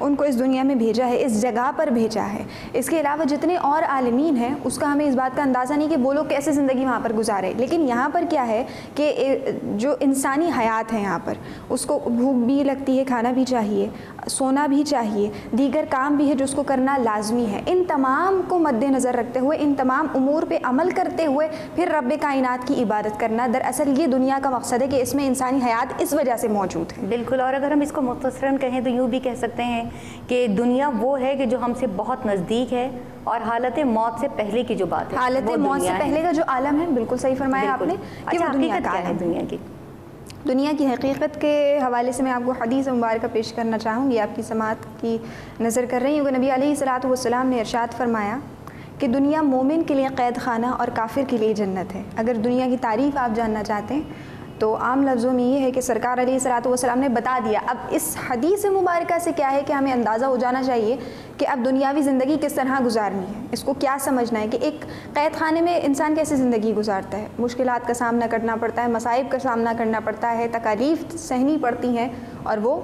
ان کو اس دنیا میں بھیجا ہے، اس جگہ پر بھیجا ہے۔ اس کے علاوہ جتنے اور عالمین ہیں اس کا ہمیں اس بات کا اندازہ نہیں کہ وہ لوگ کیسے زندگی وہاں پر گزارے، لیکن یہاں پر کیا ہے کہ جو انسانی حیات ہے یہاں پر اس کو بھوک بھی لگتی ہے، کھانا بھی چاہیے، سونا بھی چاہیے، دیگر کام بھی ہے جو اس کو کرنا لازمی ہے۔ ان تمام کو مد نظر رکھتے ہوئے، ان تمام امور پہ عمل کرتے ہوئے پھر رب کائنات کی عبادت کرنا، دراصل یہ دنیا کا مقصد ہے کہ اس میں انسانی حیات اس وجہ سے موجود ہے۔ بالکل، اور اگر ہم اس کو مختصراً کہیں تو یوں بھی کہہ سکتے ہیں کہ دنیا وہ ہے کہ جو ہم سے بہت نزدیک ہے، اور حالت موت سے پہلے کی جو بات ہے، حالت موت سے پہلے کا جو عالم ہے، بالکل صحیح فرمایا آپ نے کہ وہ دنیا کا ہے۔ دنیا کی دنیا کی حقیقت کے حوالے سے میں آپ کو حدیث مبارکہ پیش کرنا چاہوں گی، آپ کی سماعت کی نظر کر رہی ہوں کہ نبی علیہ الصلوۃ والسلام نے ارشاد فرمایا کہ دنیا مومن کے لیے قید خانہ اور کافر کے لیے جنت ہے۔ اگر دنیا کی تعریف آپ جاننا چاہتے ہیں تو عام لفظوں میں یہ ہے کہ سرکار علیہ الصلوۃ والسلام نے بتا دیا۔ اب اس حدیث مبارکہ سے کیا ہے کہ ہمیں اندازہ ہو جانا چاہیے کہ اب دنیاوی زندگی کس طرح گزارنی ہے، اس کو کیا سمجھنا ہے کہ ایک قید خانے میں انسان کیسے زندگی گزارتا ہے، مشکلات کا سامنا کرنا پڑتا ہے، مصائب کا سامنا کرنا پڑتا ہے، تکالیف سہنی پڑتی ہیں، اور وہ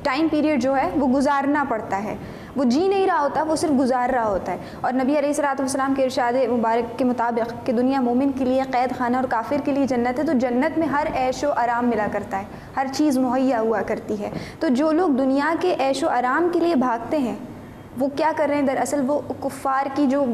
ٹائم پیریڈ جو ہے وہ گزارنا پڑتا ہے۔ وہ جی نہیں رہا ہوتا، وہ صرف گزار رہا ہوتا ہے۔ اور نبی علیہ الصلوۃ والسلام کے ارشاد مبارک کے مطابق کہ دنیا مومن کے لیے قید خانہ اور کافر کے لیے جنت ہے، تو جنت میں ہر عیش و آرام ملا کرتا ہے، ہر چیز مہیا ہوا کرتی ہے۔ تو جو لوگ دنیا کے عیش و آرام کے لیے بھاگتے ہیں وہ کیا کر رہے ہیں؟ دراصل وہ کفار کی جو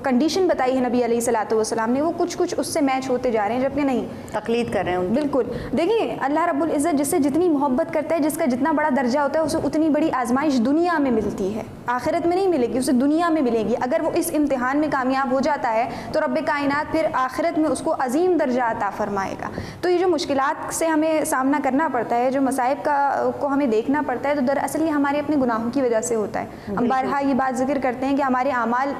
کنڈیشن بتائی ہے نبی علیہ الصلوۃ والسلام نے، وہ کچھ اس سے میچ ہوتے جا رہے ہیں، جبکہ نہیں، تقلید کر رہے ہیں۔ بالکل، دیکھیں اللہ رب العزت جس سے جتنی محبت کرتا ہے، جس کا جتنا بڑا درجہ ہوتا ہے، اسے اتنی بڑی آزمائش دنیا میں ملتی ہے، آخرت میں نہیں ملے گی، اسے دنیا میں ملے گی۔ اگر وہ اس امتحان میں کامیاب ہو جاتا ہے تو رب کائنات پھر آخرت میں اس کو عظیم درجہ عطا فرمائے گا۔ تو یہ جو مشکلات سے ہمیں سامنا کرنا پڑتا ہے، جو مصائب کو ہمیں دیکھنا پڑتا ہے، تو دراصل یہ ہمارے اپنے گناہوں کی وجہ سے ہوتا ہے۔ ہم بارہا یہ بات ذکر کرتے ہیں کہ ہمارے اعمال،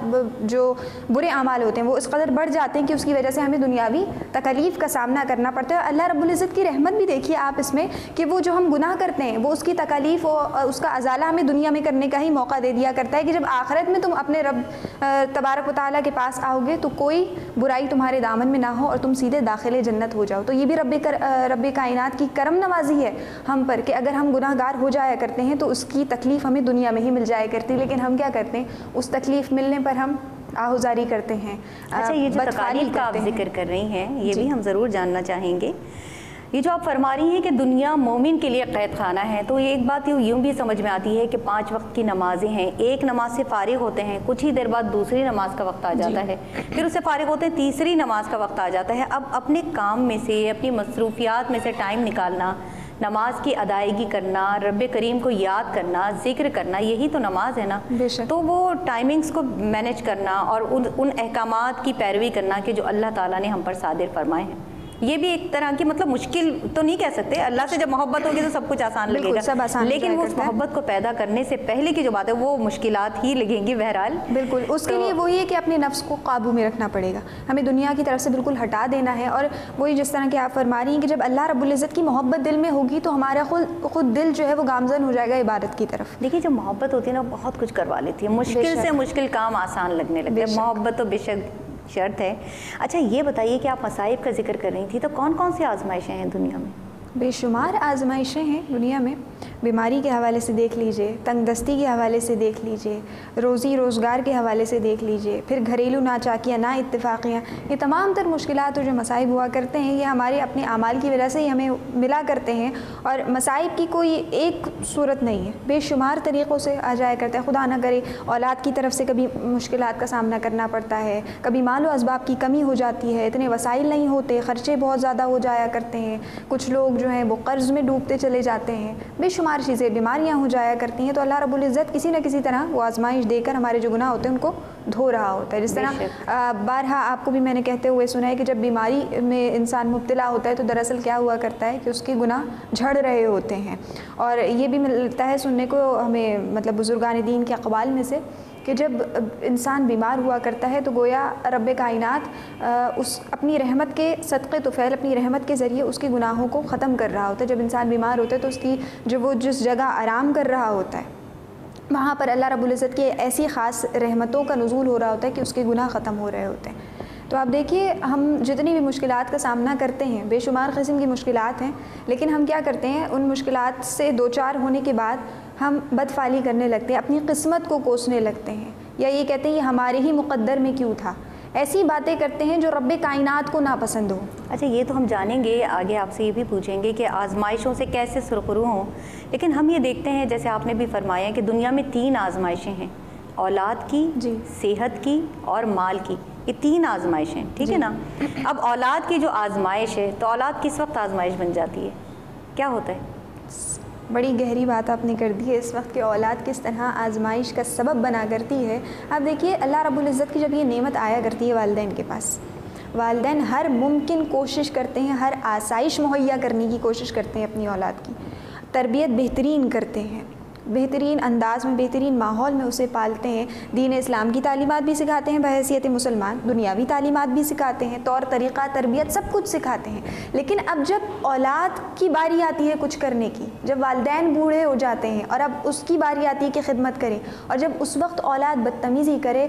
جو برے اعمال ہوتے ہیں، وہ اس قدر بڑھ جاتے ہیں کہ اس کی وجہ سے ہمیں دنیاوی تکلیف کا سامنا کرنا پڑتا ہے۔ اللہ رب العزت کی رحمت بھی دیکھیے آپ اس میں کہ وہ جو ہم گناہ کرتے ہیں وہ اس کی تکلیف اور اس کا ازالہ ہمیں دنیا میں کرنے کا ہی موقع دے دیا کرتا ہے کہ جب آخرت میں تم اپنے رب تبارک و تعالیٰ کے پاس آؤ گے تو کوئی برائی تمہارے دامن میں نہ ہو اور تم سیدھے داخل جنت ہو جاؤ۔ تو یہ بھی رب کائنات کی کرم نوازی ہے ہم پر کہ اگر ہم گناہ گار ہو جایا کرتے ہیں تو اس کی تکلیف ہمیں دنیا میں ہی مل جایا کرتی، لیکن ہم کیا کرتے ہیں، اس تکلیف ملنے پر ہم آہوزاری کرتے ہیں۔ اچھا، یہ جو تکالیف کا آپ ذکر کر رہی ہیں یہ بھی ہم ضرور جاننا چاہیں گے۔ یہ جو آپ فرما رہی ہیں کہ دنیا مومن کے لیے قید خانہ ہے، تو یہ ایک بات یوں بھی سمجھ میں آتی ہے کہ 5 وقت کی نمازیں ہیں، ایک نماز سے فارغ ہوتے ہیں، کچھ ہی دیر بعد دوسری نماز کا وقت آ جاتا ہے، پھر اس سے فارغ ہوتے ہیں، تیسری نماز کا وقت آ جاتا ہے۔ اب اپنے کام میں سے، اپنی مصروفیات میں سے ٹائم نکالنا، نماز کی ادائیگی کرنا، رب کریم کو یاد کرنا، ذکر کرنا، یہی تو نماز ہے نا۔ تو وہ ٹائمنگز کو مینیج کرنا اور ان احکامات کی پیروی کرنا کہ جو اللہ تعالیٰ نے ہم پر صادر فرمائے ہیں، یہ بھی ایک طرح کی مطلب مشکل تو نہیں کہہ سکتے، اللہ سے جب محبت ہوگی تو سب کچھ آسان لگے گا، لیکن وہ اس محبت کو پیدا کرنے سے پہلے کی جو بات ہے وہ مشکلات ہی لگیں گی بہرحال۔ بالکل، اس کے لیے وہی ہے کہ اپنے نفس کو قابو میں رکھنا پڑے گا، ہمیں دنیا کی طرف سے بالکل ہٹا دینا ہے، اور وہی جس طرح کہ آپ فرما رہی ہیں کہ جب اللہ رب العزت کی محبت دل میں ہوگی تو ہمارا خود دل جو ہے وہ گامزن ہو جائے گا عبادت کی طرف۔ دیکھیے، جو محبت ہوتی ہے نا بہت کچھ کروا لیتی ہے، مشکل سے مشکل کام آسان لگنے لگتا ہے، محبت تو بے شک شرط ہے۔ اچھا، یہ بتائیے کہ آپ مصائب کا ذکر کر رہی تھی، تو کون کون سی آزمائشیں ہیں دنیا میں؟ بے شمار آزمائشیں ہیں دنیا میں، بیماری کے حوالے سے دیکھ لیجئے، تنگ دستی کے حوالے سے دیکھ لیجئے، روزی روزگار کے حوالے سے دیکھ لیجئے، پھر گھریلو ناچاکیاں، نا اتفاقیاں، یہ تمام تر مشکلات اور جو مصائب ہوا کرتے ہیں یہ ہمارے اپنے اعمال کی وجہ سے ہی ہمیں ملا کرتے ہیں، اور مصائب کی کوئی ایک صورت نہیں ہے، بے شمار طریقوں سے آ جایا کرتا ہے۔ خدا نہ کرے اولاد کی طرف سے کبھی مشکلات کا سامنا کرنا پڑتا ہے، کبھی مال و اسباب کی کمی ہو جاتی ہے، اتنے وسائل نہیں ہوتے، خرچے بہت زیادہ ہو جایا کرتے ہیں، کچھ لوگ جو ہیں وہ قرض میں ڈوبتے چلے جاتے ہیں، بے شمار چیزیں، بیماریاں ہو جایا کرتی ہیں۔ تو اللہ رب العزت کسی نہ کسی طرح وہ آزمائش دے کر ہمارے جو گناہ ہوتے ہیں ان کو دھو رہا ہوتا ہے۔ جس طرح بارہا آپ کو بھی میں نے کہتے ہوئے سنا ہے کہ جب بیماری میں انسان مبتلا ہوتا ہے تو دراصل کیا ہوا کرتا ہے کہ اس کے گناہ جھڑ رہے ہوتے ہیں، اور یہ بھی ملتا ہے سننے کو ہمیں مطلب بزرگان دین کے اقوال میں سے کہ جب انسان بیمار ہوا کرتا ہے تو گویا رب کائنات اس اپنی رحمت کے صدقے طفیل، اپنی رحمت کے ذریعے اس کے گناہوں کو ختم کر رہا ہوتا ہے۔ جب انسان بیمار ہوتا ہے تو اس کی وہ جس جگہ آرام کر رہا ہوتا ہے وہاں پر اللہ رب العزت کی ایسی خاص رحمتوں کا نزول ہو رہا ہوتا ہے کہ اس کے گناہ ختم ہو رہے ہوتے ہیں۔ تو آپ دیکھیے، ہم جتنی بھی مشکلات کا سامنا کرتے ہیں، بے شمار قسم کی مشکلات ہیں، لیکن ہم کیا کرتے ہیں، ان مشکلات سے دو چار ہونے کے بعد ہم بدفعلی کرنے لگتے ہیں، اپنی قسمت کو کوسنے لگتے ہیں، یا یہ کہتے ہیں یہ ہمارے ہی مقدر میں کیوں تھا، ایسی باتیں کرتے ہیں جو رب کائنات کو ناپسند ہو۔ اچھا یہ تو ہم جانیں گے، آگے آپ سے یہ بھی پوچھیں گے کہ آزمائشوں سے کیسے سرخرو ہوں، لیکن ہم یہ دیکھتے ہیں جیسے آپ نے بھی فرمایا کہ دنیا میں 3 آزمائشیں ہیں، اولاد کی، جی، صحت کی اور مال کی، یہ 3 آزمائشیں، ٹھیک ہے نا۔ اب اولاد کی جو آزمائش ہے تو اولاد کس وقت آزمائش بن جاتی ہے، کیا ہوتا ہے؟ بڑی گہری بات آپ نے کر دی ہے اس وقت کہ اولاد کس طرح آزمائش کا سبب بنا کرتی ہے۔ اب دیکھیے اللہ رب العزت کی جب یہ نعمت آیا کرتی ہے والدین کے پاس، والدین ہر ممکن کوشش کرتے ہیں، ہر آسائش مہیا کرنے کی کوشش کرتے ہیں، اپنی اولاد کی تربیت بہترین کرتے ہیں، بہترین انداز میں، بہترین ماحول میں اسے پالتے ہیں، دین اسلام کی تعلیمات بھی سکھاتے ہیں بحیثیت مسلمان، دنیاوی تعلیمات بھی سکھاتے ہیں، طور طریقہ تربیت سب کچھ سکھاتے ہیں۔ لیکن اب جب اولاد کی باری آتی ہے کچھ کرنے کی، جب والدین بوڑھے ہو جاتے ہیں اور اب اس کی باری آتی ہے کہ خدمت کرے، اور جب اس وقت اولاد بدتمیزی کرے،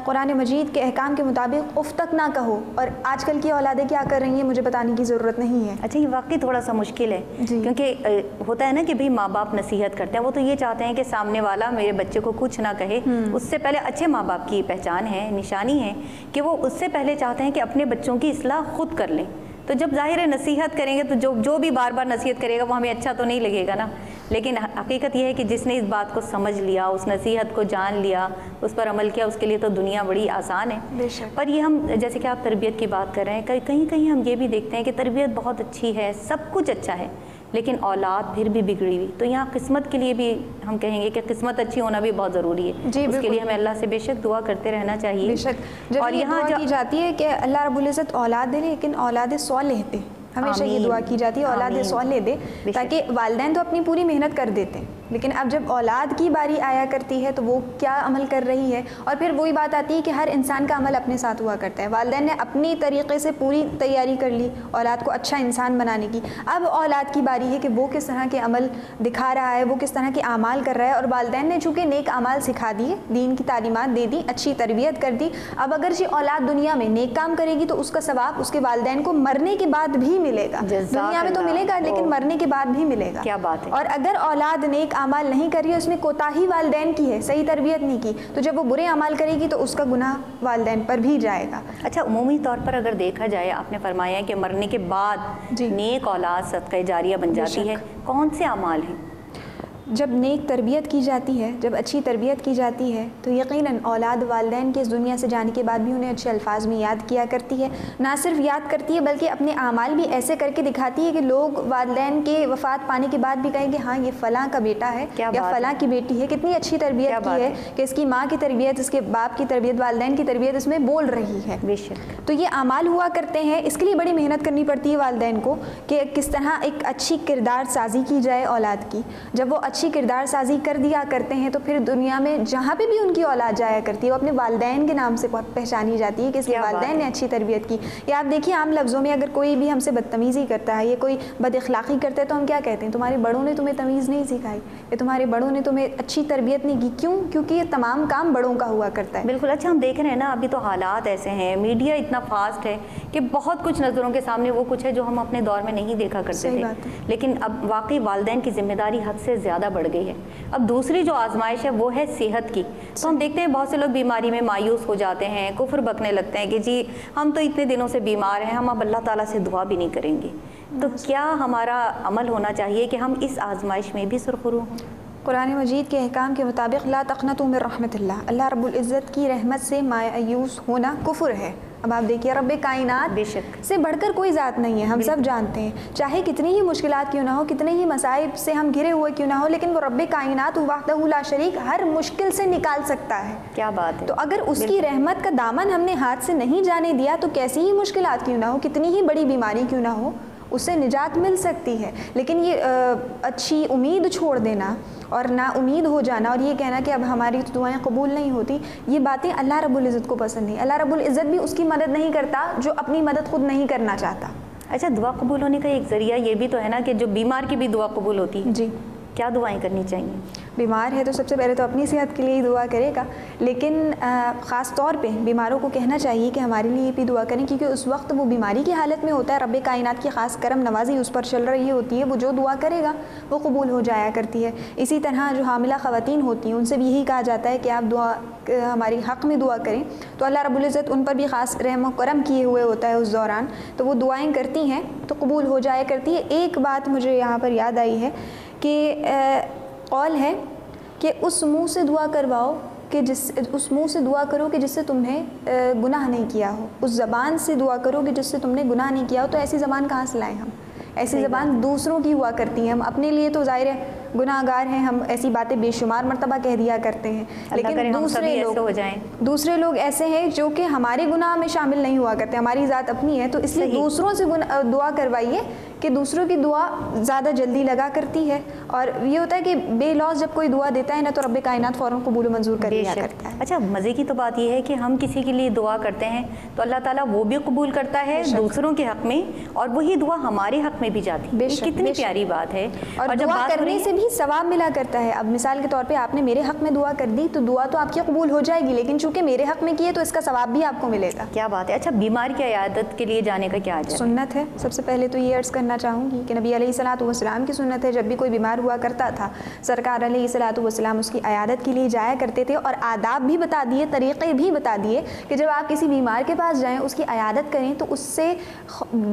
قرآن مجید کے احکام کے مطابق اف تک نہ کہو، اور آج کل کی اولادیں کیا کر رہی ہیں مجھے بتانے کی ضرورت نہیں ہے۔ اچھا یہ واقعی تھوڑا سا مشکل ہے، کیونکہ ہوتا ہے نا کہ بھئی ماں باپ نصیحت کرتے ہیں، وہ تو یہ چاہتے ہیں کہ سامنے والا میرے بچے کو کچھ نہ کہے، اس سے پہلے اچھے ماں باپ کی پہچان ہے، نشانی ہے کہ وہ اس سے پہلے چاہتے ہیں کہ اپنے بچوں کی اصلاح خود کر لیں۔ تو جب ظاہر ہے نصیحت کریں گے تو جو بھی بار بار نصیحت کرے گا وہ ہمیں اچھا تو نہیں لگے گا نا، لیکن حقیقت یہ ہے کہ جس نے اس بات کو سمجھ لیا، اس نصیحت کو جان لیا، اس پر عمل کیا، اس کے لیے تو دنیا بڑی آسان ہے۔ پر یہ ہم جیسے کہ آپ تربیت کی بات کر رہے ہیں، کہیں کہیں ہم یہ بھی دیکھتے ہیں کہ تربیت بہت اچھی ہے، سب کچھ اچھا ہے، لیکن اولاد پھر بھی بگڑی ہوئی، تو یہاں قسمت کے لیے بھی ہم کہیں گے کہ قسمت اچھی ہونا بھی بہت ضروری ہے۔ اس کے لیے ہمیں اللہ سے بے شک دعا کرتے رہنا چاہیے۔ بے شک جب یہ دعا کی جاتی ہے کہ اللہ رب العزت اولاد دے، لیکن اولاد صالح دے، ہمیشہ یہ دعا کی جاتی ہے اولاد صالح دے، تاکہ والدین تو اپنی پوری محنت کر دیتے ہیں، لیکن اب جب اولاد کی باری آیا کرتی ہے تو وہ کیا عمل کر رہی ہے، اور پھر وہی بات آتی ہے کہ ہر انسان کا عمل اپنے ساتھ ہوا کرتا ہے۔ والدین نے اپنی طریقے سے پوری تیاری کر لی اولاد کو اچھا انسان بنانے کی، اب اولاد کی باری ہے کہ وہ کس طرح کے عمل دکھا رہا ہے، وہ کس طرح کے اعمال کر رہا ہے، اور والدین نے چونکہ نیک اعمال سکھا دیے، دین کی تعلیمات دے دی، اچھی تربیت کر دی، اب اگرچہ اولاد دنیا میں نیک کام کرے گی تو اس کا ثواب اس کے والدین کو مرنے کے بعد بھی ملے گا، دنیا میں تو ملے گا لیکن مرنے کے بعد بھی ملے گا۔ کیا بات ہے۔ اور اگر اولاد نیک اعمال نہیں کر رہی ہے، اس میں کوتاہی والدین کی ہے، صحیح تربیت نہیں کی، تو جب وہ برے اعمال کرے گی تو اس کا گناہ والدین پر بھی جائے گا۔ اچھا عمومی طور پر اگر دیکھا جائے، آپ نے فرمایا کہ مرنے کے بعد نیک اولاد صدقہ جاریہ بن جاتی ہے، کون سے اعمال ہیں؟ جب نیک تربیت کی جاتی ہے، جب اچھی تربیت کی جاتی ہے تو یقیناً اولاد والدین کے اس دنیا سے جانے کے بعد بھی انہیں اچھے الفاظ میں یاد کیا کرتی ہے، نہ صرف یاد کرتی ہے بلکہ اپنے اعمال بھی ایسے کر کے دکھاتی ہے کہ لوگ والدین کے وفات پانے کے بعد بھی کہیں کہ ہاں یہ فلاں کا بیٹا ہے یا فلاں کی بیٹی ہے، کتنی اچھی تربیت کی ہے کہ اس کی ماں کی تربیت، اس کے باپ کی تربیت، والدین کی تربیت اس میں بول رہی ہے۔ بے شک۔ تو یہ اعمال ہوا کرتے ہیں، اس کے لیے بڑی محنت کرنی پڑتی ہے والدین کو کہ کس طرح ایک اچھی کردار سازی کی جائے اولاد کی۔ جب وہ اچھی کردار سازی کر دیا کرتے ہیں تو پھر دنیا میں جہاں پہ بھی ان کی اولاد جایا کرتی ہے وہ اپنے والدین کے نام سے پہچانی جاتی ہے کہ اس کے والدین نے اچھی تربیت کی۔ یا آپ دیکھیے عام لفظوں میں اگر کوئی بھی ہم سے بدتمیزی کرتا ہے یا کوئی بد اخلاقی کرتا ہے تو ہم کیا کہتے ہیں؟ تمہارے بڑوں نے تمہیں تمیز نہیں سکھائی، یا تمہارے بڑوں نے تمہیں اچھی تربیت نہیں کی۔ کیوں؟ کیونکہ یہ تمام کام بڑوں کا ہوا کرتا ہے۔ بالکل۔ اچھا ہم دیکھ رہے ہیں نا ابھی تو حالات ایسے ہیں، میڈیا اتنا فاسٹ ہے کہ بہت کچھ نظروں کے سامنے وہ کچھ ہے جو ہم اپنے دور میں نہیں دیکھا کرتے تھے، لیکن اب واقعی والدین کی ذمہ داری حد سے زیادہ بڑھ گئی ہے۔ اب دوسری جو آزمائش ہے وہ ہے صحت کی، تو ہم دیکھتے ہیں بہت سے لوگ بیماری میں مایوس ہو جاتے ہیں، کفر بکنے لگتے ہیں کہ جی ہم تو اتنے دنوں سے بیمار ہیں، ہم اب اللہ تعالیٰ سے دعا بھی نہیں کریں گے۔ تو کیا ہمارا عمل ہونا چاہیے کہ ہم اس آزمائش میں بھی سرخرو ہوں؟ قرآن مجید کے احکام کے مطابق لا تقنطوا من رحمت اللہ، اللہ رب العزت کی رحمت سے مایوس ہونا کفر ہے۔ اب آپ دیکھیے رب کائنات سے بڑھ کر کوئی ذات نہیں ہے، ہم سب جانتے ہیں، چاہے کتنی ہی مشکلات کیوں نہ ہو، کتنے ہی مصائب سے ہم گھرے ہوئے کیوں نہ ہو، لیکن وہ رب کائنات وحدہ لا شریک ہر مشکل سے نکال سکتا ہے۔ کیا بات ہے۔ تو اگر اس کی رحمت کا دامن ہم نے ہاتھ سے نہیں جانے دیا تو کیسی ہی مشکلات کیوں نہ ہو، کتنی ہی بڑی بیماری کیوں نہ ہو، اس سے نجات مل سکتی ہے۔ لیکن یہ اچھی امید چھوڑ دینا اور نا امید ہو جانا اور یہ کہنا کہ اب ہماری دعائیں قبول نہیں ہوتی، یہ باتیں اللہ رب العزت کو پسند نہیں۔ اللہ رب العزت بھی اس کی مدد نہیں کرتا جو اپنی مدد خود نہیں کرنا چاہتا۔ اچھا دعا قبول ہونے کا ایک ذریعہ یہ بھی تو ہے نا کہ جو بیمار کی بھی دعا قبول ہوتی ہے، جی کیا دعائیں کرنی چاہیے؟ بیمار ہے تو سب سے پہلے تو اپنی صحت کے لیے ہی دعا کرے گا، لیکن خاص طور پہ بیماروں کو کہنا چاہیے کہ ہمارے لیے بھی دعا کریں، کیونکہ اس وقت وہ بیماری کی حالت میں ہوتا ہے، رب کائنات کی خاص کرم نوازی اس پر چل رہی ہوتی ہے، وہ جو دعا کرے گا وہ قبول ہو جایا کرتی ہے۔ اسی طرح جو حاملہ خواتین ہوتی ہیں ان سے بھی یہی کہا جاتا ہے کہ آپ دعا ہماری حق میں دعا کریں، تو اللہ رب العزت ان پر بھی خاص رحم و کرم کیے ہوئے ہوتا ہے اس دوران، تو وہ دعائیں کرتی ہیں تو قبول ہو جایا کرتی ہے۔ ایک بات مجھے یہاں پر یاد آئی ہے کہ قول ہے کہ اس منہ سے دعا کرواؤ کہ اس منہ سے دعا کرو کہ جس سے تم نے گناہ نہیں کیا ہو، اس زبان سے دعا کرو کہ جس سے تم نے گناہ نہیں کیا ہو۔ تو ایسی زبان کہاں سے لائیں ہم؟ ایسی زبان دوسروں کی ہوا کرتی ہیں، ہم اپنے لیے تو ظاہر ہے گناہ گار ہیں، ہم ایسی باتیں بے شمار مرتبہ کہہ دیا کرتے ہیں، لیکن دوسرے لوگ ایسے ہیں جو کہ ہمارے گناہ میں شامل نہیں ہوا کرتے، ہماری ذات اپنی ہے، تو اس لیے دوسروں سے دعا کروائیے کہ دوسروں کی دعا زیادہ جلدی لگا کرتی ہے، اور یہ ہوتا ہے کہ بے لوز جب کوئی دعا دیتا ہے نا تو رب کائنات فوراً قبول و منظور کر لیا کرتا ہے۔ اچھا، مزے کی تو بات یہ ہے کہ ہم کسی کے لیے دعا کرتے ہیں تو اللہ تعالیٰ وہ بھی قبول کرتا ہے دوسروں کے حق میں، اور وہی دعا ہمارے حق میں بھی جاتی ہے۔ کتنی پیاری بات ہے، اور دعا کرنے سے بھی ثواب ملا کرتا ہے۔ اب مثال کے طور پہ آپ نے میرے حق میں دعا کر دی تو دعا تو آپ کی قبول ہو جائے گی، لیکن چونکہ میرے حق میں کیے تو اس کا ثواب بھی آپ کو ملے گا۔ کیا بات ہے۔ اچھا، بیمار کی عیادت کے لیے جانے کا کیا اجر ہے؟ سنت ہے۔ سب سے پہلے تو یہ عرض کرنا چاہوں گی کہ نبی علیہ الصلوۃ والسلام کی سنت ہے، جب بھی کوئی بیمار ہوا کرتا تھا سرکار علیہ الصلوۃ والسلام اس کی عیادت کے لیے جایا کرتے تھے، اور آداب بھی بتا دیے، طریقے بھی بتا دیے کہ جب آپ کسی بیمار کے پاس جائیں اس کی عیادت کریں تو اس سے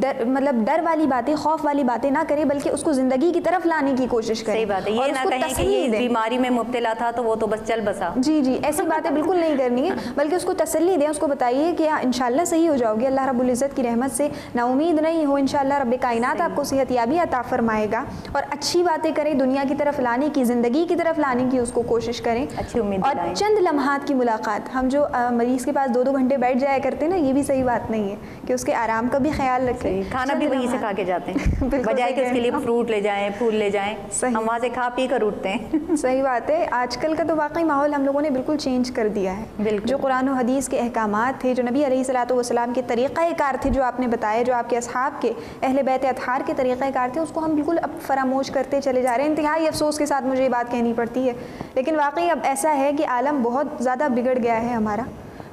ڈر والی باتیں، خوف والی باتیں نہ کریں، بلکہ اس کو زندگی کی طرف لانے کی کوشش کریں۔ صحیح بات ہے، یہ نہ کہیں کہ یہ بیماری میں مبتلا تھا تو وہ تو بس چل بسا۔ جی، ایسی باتیں بالکل نہیں کرنی ہے، بلکہ اس کو تسلی دیں، اس کو بتائیے کہ انشاءاللہ صحیح ہو جاؤ گے، اللہ رب العزت کی رحمت سے نا امید نہیں ہو، انشاءاللہ رب کائنات آپ کو صحت یابی عطا فرمائے گا، اور اچھی باتیں کریں، دنیا کی طرف لانے کی، زندگی کی طرف لانے کی اس کو کوشش کریں، اچھی امید اور چند لمحات کی ملاقات۔ ہم جو مریض کے پاس 2 گھنٹے بیٹھ جایا کرتے ہیں نا، یہ بھی صحیح بات نہیں ہے کہ اس کے آرام کا بھی خیال رکھیں۔ کھانا بھی وہیں سے کھا کے جاتے ہیں، بجائے کہ اس کے لیے فروٹ لے جائیں، پھول لے جائیں، ہم وہاں سے کھا پی کر اٹھتے ہیں۔ صحیح بات ہے۔ آج کل کا تو واقعی ماحول ہم لوگوں نے بالکل چینج کر دیا ہے۔ جو قرآن و حدیث کے احکامات تھے، جو نبی علیہ الصلوۃ والسلام کے طریقہ کار تھے، جو آپ نے بتائے، جو آپ کے اصحاب کے اہل بیت اطہار کے طریقہ کار تھے، اس کو ہم بالکل اب فراموش کرتے چلے جا رہے ہیں۔ انتہائی افسوس کے ساتھ مجھے یہ بات کہنی پڑتی ہے، لیکن واقعی اب ایسا ہے کہ عالم بہت زیادہ بگڑ گیا ہے، ہمارا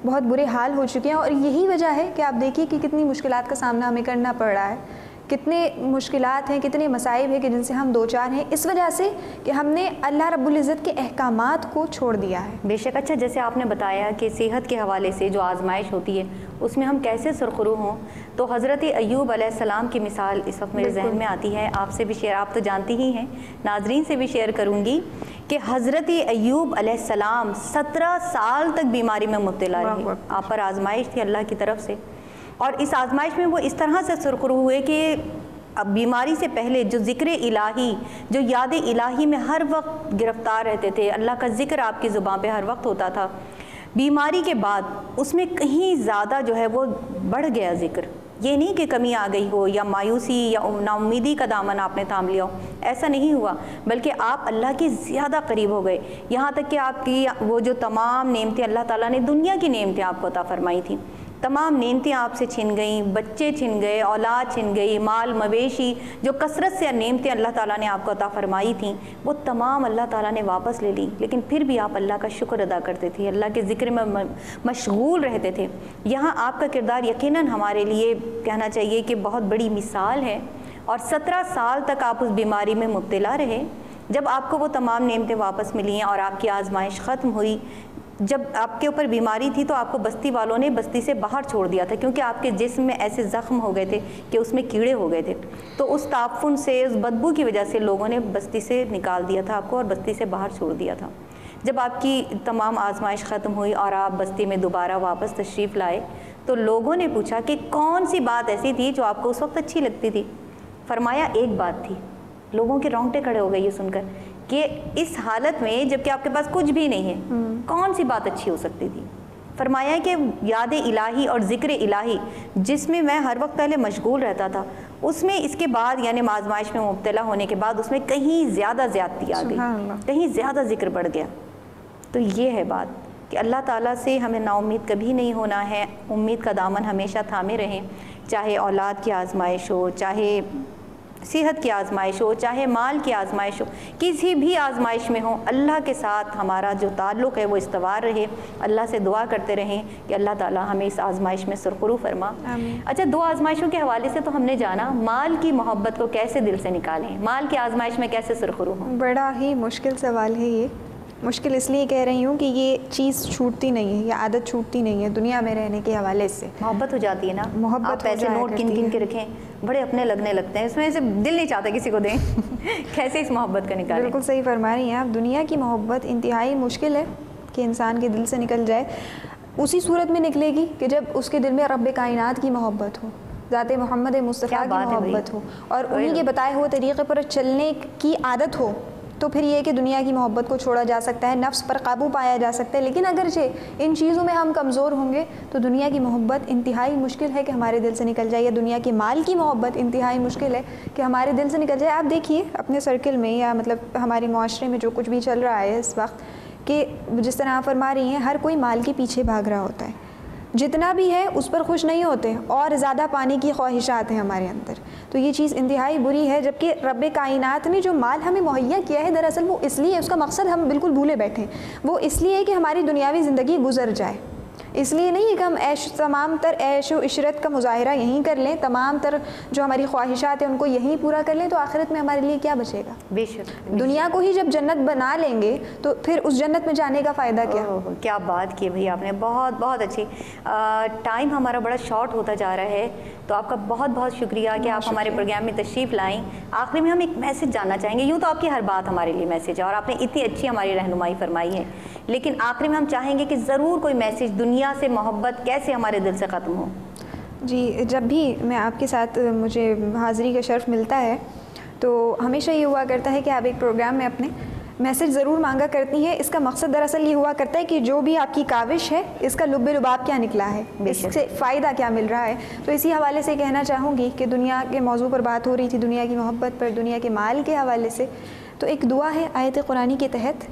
بہت برے حال ہو چکے ہیں، اور یہی وجہ ہے کہ آپ دیکھیے کہ کتنی مشکلات کا سامنا ہمیں کرنا پڑ رہا ہے، کتنے مشکلات ہیں، کتنے مصائب ہیں کہ جن سے ہم دوچار ہیں، اس وجہ سے کہ ہم نے اللہ رب العزت کے احکامات کو چھوڑ دیا ہے۔ بے شک۔ اچھا، جیسے آپ نے بتایا کہ صحت کے حوالے سے جو آزمائش ہوتی ہے اس میں ہم کیسے سرخرو ہوں، تو حضرت ایوب علیہ السلام کی مثال اس وقت میرے ذہن میں آتی ہے، آپ سے بھی شیئر، آپ تو جانتی ہی ہیں، ناظرین سے بھی شیئر کروں گی کہ حضرت ایوب علیہ السلام 17 سال تک بیماری میں مبتلا رہے، آپ پر آزمائش تھی اللہ کی طرف سے، اور اس آزمائش میں وہ اس طرح سے سرخرو ہوئے کہ اب بیماری سے پہلے جو ذکر الہی، جو یاد الہی میں ہر وقت گرفتار رہتے تھے، اللہ کا ذکر آپ کی زبان پہ ہر وقت ہوتا تھا، بیماری کے بعد اس میں کہیں زیادہ جو ہے وہ بڑھ گیا ذکر۔ یہ نہیں کہ کمی آ گئی ہو یا مایوسی یا نا امیدی کا دامن آپ نے تھام لیا ہو، ایسا نہیں ہوا، بلکہ آپ اللہ کے زیادہ قریب ہو گئے، یہاں تک کہ آپ کی وہ جو تمام نعمتیں اللہ تعالیٰ نے دنیا کی نعمتیں آپ کو عطا فرمائی تھیں، تمام نعمتیں آپ سے چھن گئیں، بچے چھن گئے، اولاد چھن گئی، مال مویشی، جو کثرت سے نعمتیں اللہ تعالیٰ نے آپ کو عطا فرمائی تھیں وہ تمام اللہ تعالیٰ نے واپس لے لی، لیکن پھر بھی آپ اللہ کا شکر ادا کرتے تھے، اللہ کے ذکر میں مشغول رہتے تھے۔ یہاں آپ کا کردار یقیناً ہمارے لیے کہنا چاہیے کہ بہت بڑی مثال ہے، اور 17 سال تک آپ اس بیماری میں مبتلا رہے، جب آپ کو وہ تمام نعمتیں واپس ملی ہیں اور آپ کی آزمائش ختم ہوئی، جب آپ کے اوپر بیماری تھی تو آپ کو بستی والوں نے بستی سے باہر چھوڑ دیا تھا، کیونکہ آپ کے جسم میں ایسے زخم ہو گئے تھے کہ اس میں کیڑے ہو گئے تھے، تو اس تعفن سے، اس بدبو کی وجہ سے لوگوں نے بستی سے نکال دیا تھا آپ کو اور بستی سے باہر چھوڑ دیا تھا۔ جب آپ کی تمام آزمائش ختم ہوئی اور آپ بستی میں دوبارہ واپس تشریف لائے تو لوگوں نے پوچھا کہ کون سی بات ایسی تھی جو آپ کو اس وقت اچھی لگتی تھی؟ فرمایا ایک بات تھی۔ لوگوں کے رونگٹے کھڑے ہو گئے یہ سن کر کہ اس حالت میں جب کہ آپ کے پاس کچھ بھی نہیں ہے کون سی بات اچھی ہو سکتی تھی؟ فرمایا کہ یاد الہی اور ذکر الہی جس میں میں ہر وقت پہلے مشغول رہتا تھا، اس میں اس کے بعد یعنی آزمائش میں مبتلا ہونے کے بعد اس میں کہیں زیادہ زیادتی آ گئی، کہیں زیادہ ذکر بڑھ گیا۔ تو یہ ہے بات کہ اللہ تعالیٰ سے ہمیں نا امید کبھی نہیں ہونا ہے، امید کا دامن ہمیشہ تھامے رہیں، چاہے اولاد کی آزمائش ہو، چاہے صحت کی آزمائش ہو، چاہے مال کی آزمائش ہو، کسی بھی آزمائش میں ہو، اللہ کے ساتھ ہمارا جو تعلق ہے وہ استوار رہے۔ اللہ سے دعا کرتے رہیں کہ اللہ تعالیٰ ہمیں اس آزمائش میں سرخرو فرما۔ اچھا، 2 آزمائشوں کے حوالے سے تو ہم نے جانا، مال کی محبت کو کیسے دل سے نکالیں، مال کی آزمائش میں کیسے سرخرو ہوں؟ بڑا ہی مشکل سوال ہے یہ۔ مشکل اس لیے کہہ رہی ہوں کہ یہ چیز چھوٹتی نہیں ہے، یہ عادت چھوٹتی نہیں ہے دنیا میں رہنے کے حوالے سے۔ محبت ہو جاتی ہے نا، محبت پیسے نوٹ کن کن کے رکھیں، بڑے اپنے لگنے لگتے ہیں، اس میں سے دل نہیں چاہتا کسی کو دیں۔ کیسے اس محبت کا نکالیں؟ بالکل صحیح فرما رہی ہیں آپ۔ دنیا کی محبت انتہائی مشکل ہے کہ انسان کے دل سے نکل جائے۔ اسی صورت میں نکلے گی کہ جب اس کے دل میں رب کائنات کی محبت ہو، ذات محمد مصطفیٰ کی محبت ہو، اور انہی کے بتائے ہوئے طریقے پر چلنے کی عادت ہو، تو پھر یہ کہ دنیا کی محبت کو چھوڑا جا سکتا ہے، نفس پر قابو پایا جا سکتا ہے۔ لیکن اگرچہ ان چیزوں میں ہم کمزور ہوں گے تو دنیا کی محبت انتہائی مشکل ہے کہ ہمارے دل سے نکل جائے، یا دنیا کے مال کی محبت انتہائی مشکل ہے کہ ہمارے دل سے نکل جائے۔ آپ دیکھیے اپنے سرکل میں، یا مطلب ہمارے معاشرے میں جو کچھ بھی چل رہا ہے اس وقت، کہ جس طرح آپ فرما رہی ہیں، ہر کوئی مال کے پیچھے بھاگ رہا ہوتا ہے، جتنا بھی ہے اس پر خوش نہیں ہوتے، اور زیادہ پانے کی خواہشات ہیں ہمارے اندر۔ تو یہ چیز انتہائی بری ہے، جبکہ رب کائنات نے جو مال ہمیں مہیا کیا ہے، دراصل وہ اس لیے، اس کا مقصد ہم بالکل بھولے بیٹھے، وہ اس لیے ہے کہ ہماری دنیاوی زندگی گزر جائے۔ اس لیے نہیں ہے کہ ہم تمام تر عیش و عشرت کا مظاہرہ یہیں کر لیں، تمام تر جو ہماری خواہشات ہیں ان کو یہیں پورا کر لیں، تو آخرت میں ہمارے لیے کیا بچے گا؟ بے شک۔ دنیا کو ہی جب جنت بنا لیں گے تو پھر اس جنت میں جانے کا فائدہ کیا؟ کیا بات کی بھئی آپ نے، بہت بہت اچھی۔ ٹائم ہمارا بڑا شارٹ ہوتا جا رہا ہے، تو آپ کا بہت بہت شکریہ کہ آپ ہمارے پروگرام میں تشریف لائیں۔ آخری میں ہم ایک میسج جاننا چاہیں گے، یوں تو آپ کی ہر بات ہمارے لیے میسج ہے، اور آپ نے اتنی اچھی ہماری رہنمائی فرمائی ہے، لیکن آخری میں ہم چاہیں گے کہ ضرور کوئی میسج، دنیا سے محبت کیسے ہمارے دل سے ختم ہو۔ جی، جب بھی میں آپ کے ساتھ مجھے حاضری کا شرف ملتا ہے تو ہمیشہ یہ ہوا کرتا ہے کہ آپ ایک پروگرام میں اپنے میسج ضرور مانگا کرتی ہیں۔ اس کا مقصد دراصل یہ ہوا کرتا ہے کہ جو بھی آپ کی کاوش ہے، اس کا لب لباب کیا نکلا ہے، اس سے فائدہ کیا مل رہا ہے۔ تو اسی حوالے سے کہنا چاہوں گی کہ دنیا کے موضوع پر بات ہو رہی تھی، دنیا کی محبت پر، دنیا کے مال کے حوالے سے، تو ایک دعا ہے آیت قرآنی کے تحت،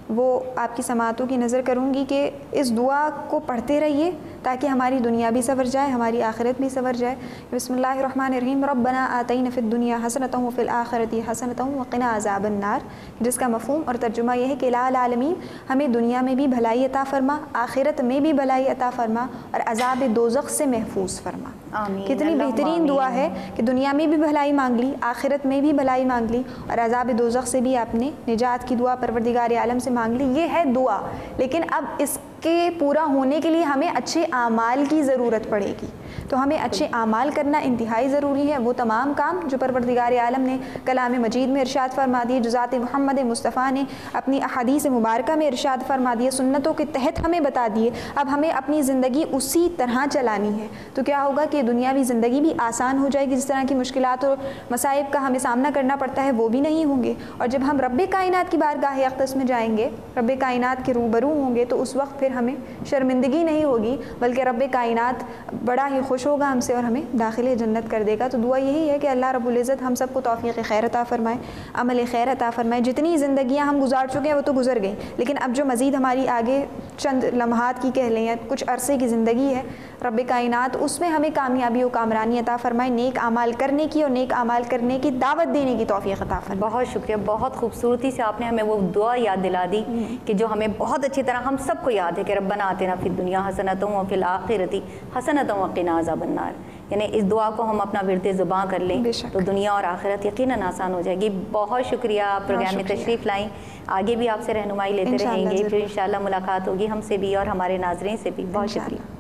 وہ آپ کی سماعتوں کی نظر کروں گی کہ اس دعا کو پڑھتے رہیے تاکہ ہماری دنیا بھی سنور جائے، ہماری آخرت بھی سنور جائے۔ بسم اللہ الرحمن الرحیم۔ ربنا آتینا فی الدنیا حسنۃ وفی الآخرۃ حسنۃ وقنا عذاب النار، جس کا مفہوم اور ترجمہ یہ ہے کہ الہ العالمین ہمیں دنیا میں بھی بھلائی عطا فرما، آخرت میں بھی بھلائی عطا فرما، اور عذاب دوزخ سے محفوظ فرما۔ آمین۔ کتنی بہترین دعا ہے کہ دنیا میں بھی بھلائی مانگ لی، آخرت میں بھی بھلائی مانگ لی، اور عذاب دوزخ سے بھی آپ نے نجات کی دعا پروردگار عالم سے مانگ لی۔ یہ ہے دعا، لیکن اب اس کے پورا ہونے کے لیے ہمیں اچھے اعمال کی ضرورت پڑے گی۔ تو ہمیں اچھے اعمال کرنا انتہائی ضروری ہے، وہ تمام کام جو پروردگار عالم نے کلام مجید میں ارشاد فرما دیے، جو ذات محمد مصطفیٰ نے اپنی احادیث مبارکہ میں ارشاد فرما دیے، سنتوں کے تحت ہمیں بتا دیے، اب ہمیں اپنی زندگی اسی طرح چلانی ہے۔ تو کیا ہوگا کہ دنیاوی زندگی بھی آسان ہو جائے گی، جس طرح کی مشکلات اور مصائب کا ہمیں سامنا کرنا پڑتا ہے وہ بھی نہیں ہوں گے، اور جب ہم رب کائنات کی بارگاہ اقدس میں جائیں گے، رب کائنات کے روبرو ہوں گے، تو اس وقت پھر ہمیں شرمندگی نہیں ہوگی، بلکہ رب کائنات بڑا ہی خوش ہوگا ہم سے اور ہمیں داخل جنت کر دے گا۔ تو دعا یہی ہے کہ اللہ رب العزت ہم سب کو توفیق خیر عطا فرمائے، عمل خیر عطا فرمائے۔ جتنی زندگیاں ہم گزار چکے ہیں وہ تو گزر گئیں، لیکن اب جو مزید ہماری آگے چند لمحات کی کہہ لیں یا کچھ عرصے کی زندگی ہے، رب کائنات اس میں ہمیں کامیابی و کامرانی عطا فرمائے، نیک اعمال کرنے کی اور نیک اعمال کرنے کی دعوت دینے کی توفیق عطا فرمائے۔ بہت شکریہ، بہت خوبصورتی سے آپ نے ہمیں وہ دعا یاد دلا دی کہ جو ہمیں بہت اچھی طرح ہم سب کو یاد ہے کہ ربنا آتنا فی الدنیا حسنۃ وفی الآخرۃ حسنۃ وقنا عذاب النار، یعنی اس دعا کو ہم اپنا ورد زباں کر لیں تو دنیا اور آخرت یقیناً آسان ہو جائے گی۔ بہت شکریہ، آپ پروگرام میں تشریف لائیں، آگے بھی آپ سے رہنمائی لیتے رہیں گے، پھر انشاءاللہ ملاقات ہوگی ہم سے بھی اور ہمارے ناظرین سے بھی۔ بہت شکریہ۔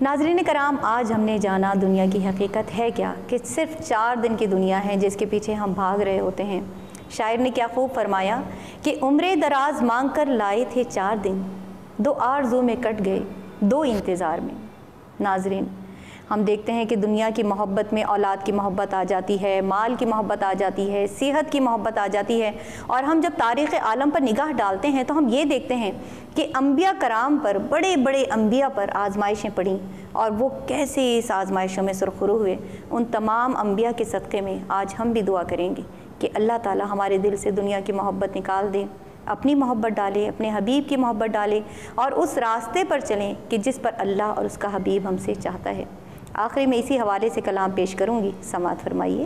ناظرین کرام، آج ہم نے جانا دنیا کی حقیقت ہے کیا، کہ صرف 4 دن کی دنیا ہے جس کے پیچھے ہم بھاگ رہے ہوتے ہیں۔ شاعر نے کیا خوب فرمایا کہ عمر دراز مانگ کر لائے تھے 4 دن، 2 آرزو میں کٹ گئے 2 انتظار میں۔ ناظرین، ہم دیکھتے ہیں کہ دنیا کی محبت میں اولاد کی محبت آ جاتی ہے، مال کی محبت آ جاتی ہے، صحت کی محبت آ جاتی ہے، اور ہم جب تاریخ عالم پر نگاہ ڈالتے ہیں تو ہم یہ دیکھتے ہیں کہ انبیاء کرام پر، بڑے بڑے انبیاء پر آزمائشیں پڑیں، اور وہ کیسے اس آزمائشوں میں سرخرو ہوئے۔ ان تمام انبیاء کے صدقے میں آج ہم بھی دعا کریں گے کہ اللہ تعالی ہمارے دل سے دنیا کی محبت نکال دیں، اپنی محبت ڈالے، اپنے حبیب کی محبت ڈالے، اور اس راستے پر چلیں کہ جس پر اللہ اور اس کا حبیب ہم سے چاہتا ہے۔ آخری میں اسی حوالے سے کلام پیش کروں گی، سماعت فرمائیے۔